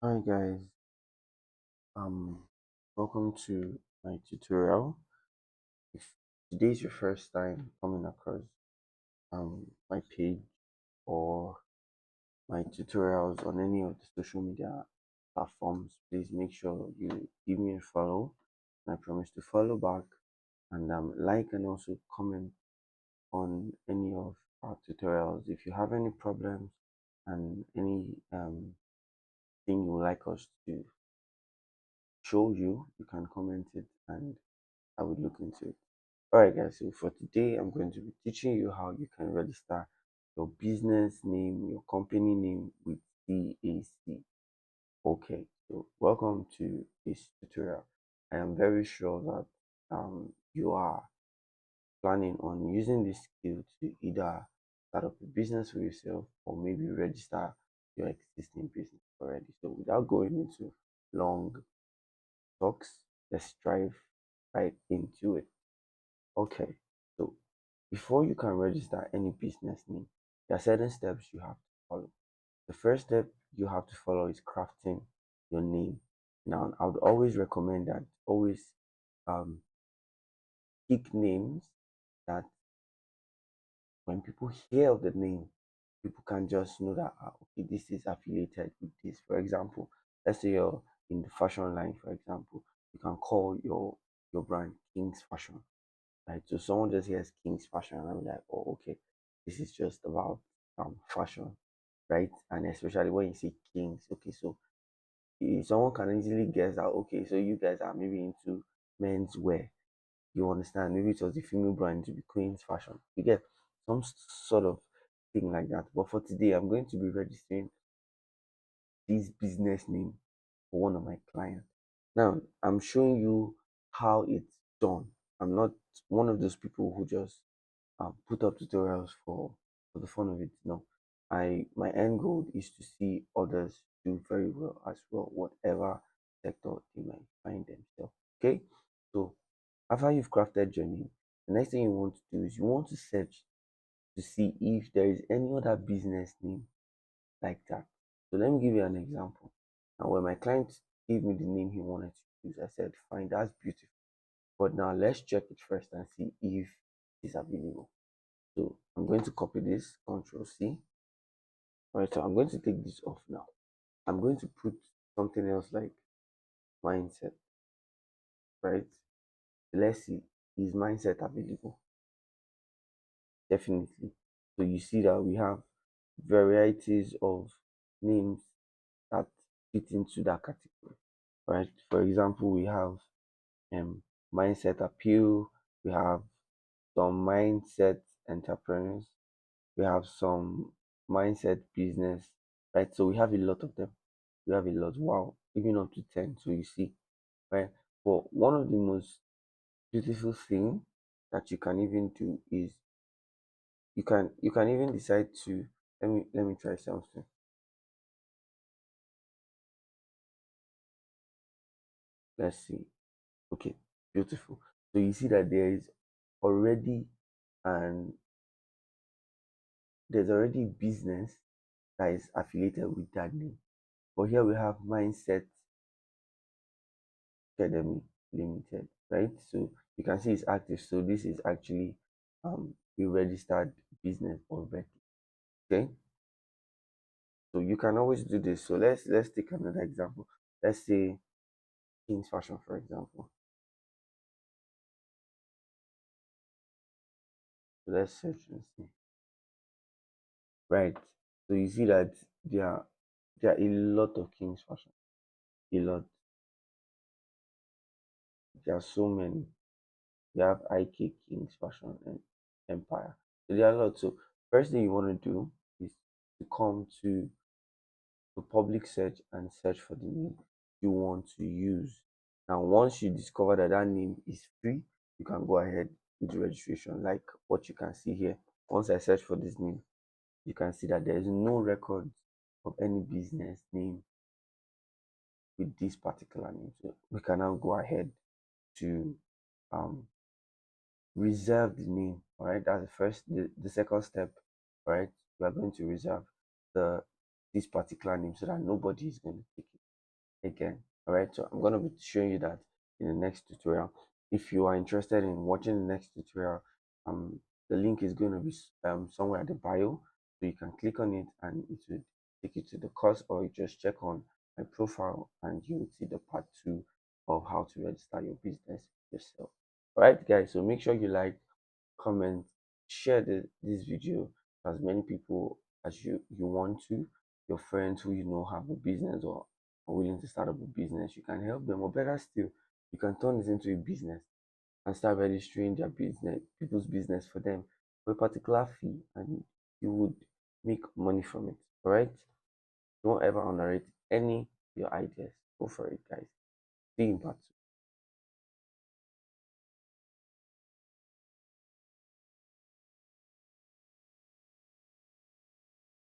Hi guys, um, welcome to my tutorial. If today is your first time coming across my page or my tutorials on any of the social media platforms, please make sure you give me a follow. And I promise to follow back and like and also comment on any of our tutorials. If you have any problems and any thing you would like us to show you, you can comment it and I would look into it. Alright guys, so for today I'm going to be teaching you how you can register your business name, your company name with CAC. Okay, so welcome to this tutorial. I am very sure that you are planning on using this skill to either start up a business for yourself or maybe register your existing business already. So without going into long talks, let's dive right into it. Okay, so before you can register any business name, there are certain steps you have to follow. The first step you have to follow is crafting your name. Now, I would always recommend that always um, pick names that when people hear of the name, people can just know that okay, this is affiliated with this. For example, let's say you're in the fashion line, for example, you can call your brand King's Fashion, right? So someone just hears King's Fashion, and I'm like, oh, okay, this is just about fashion, right? And especially when you say Kings, okay, so someone can easily guess that okay, so you guys are maybe into men's wear. You understand? Maybe it was the female brand to be Queen's Fashion. You get some sort of thing like that. But for today, I'm going to be registering this business name for one of my clients. Now, I'm showing you how it's done. I'm not one of those people who just put up tutorials for the fun of it. No, my end goal is to see others do very well as well, whatever sector they might find themselves. Okay, so after you've crafted your name, the next thing you want to do is you want to search to see if there is any other business name like that. So let me give you an example. Now, when my client gave me the name he wanted to use, I said, fine, that's beautiful. But now let's check it first and see if it's available. So I'm going to copy this, Control C. All right, so I'm going to take this off now. I'm going to put something else like mindset, right? Let's see, is mindset available? Definitely. So you see that we have varieties of names that fit into that category, right? For example, we have um, mindset appeal, we have some mindset entrepreneurs, we have some mindset business, right? So we have a lot of them. We have a lot. Wow, even up to 10. So you see, right? But one of the most beautiful thing that you can even do is you can even decide to let me try something. Let's see. Okay, beautiful. So you see that already and there's already business that is affiliated with that name. But here we have Mindset Academy Limited, right? So you can see it's active. So this is actually a registered business already. Okay. So you can always do this. So let's take another example. Let's say King's Fashion, for example. So let's search and see. Right. So you see that there there are a lot of King's Fashion. A lot. There are so many. You have IK King's Fashion and Empire. So there are a lot. So first thing you want to do is to come to public search and search for the name you want to use. Now, once you discover that that name is free, you can go ahead with the registration, like what you can see here. Once I search for this name, you can see that there is no record of any business name with this particular name. So we can now go ahead to um, reserve the name. All right, that's the first. The second step. All right, we are going to reserve the this particular name so that nobody is going to take it. again. All right, so I'm going to be showing you that in the next tutorial. If you are interested in watching the next tutorial, um the link is going to be somewhere at the bio, so you can click on it and it will take you to the course, or you just check on my profile and you will see the part 2 of how to register your business yourself. All right, guys, so make sure you like, comment, share this video to as many people as you want to. Your friends who you know have a business or are willing to start up a business, you can help them. Or better still, you can turn this into a business and start registering their business, people's business for them for a particular fee, and you would make money from it. All right? Don't ever underrate any of your ideas. Go for it, guys. See you in part 2.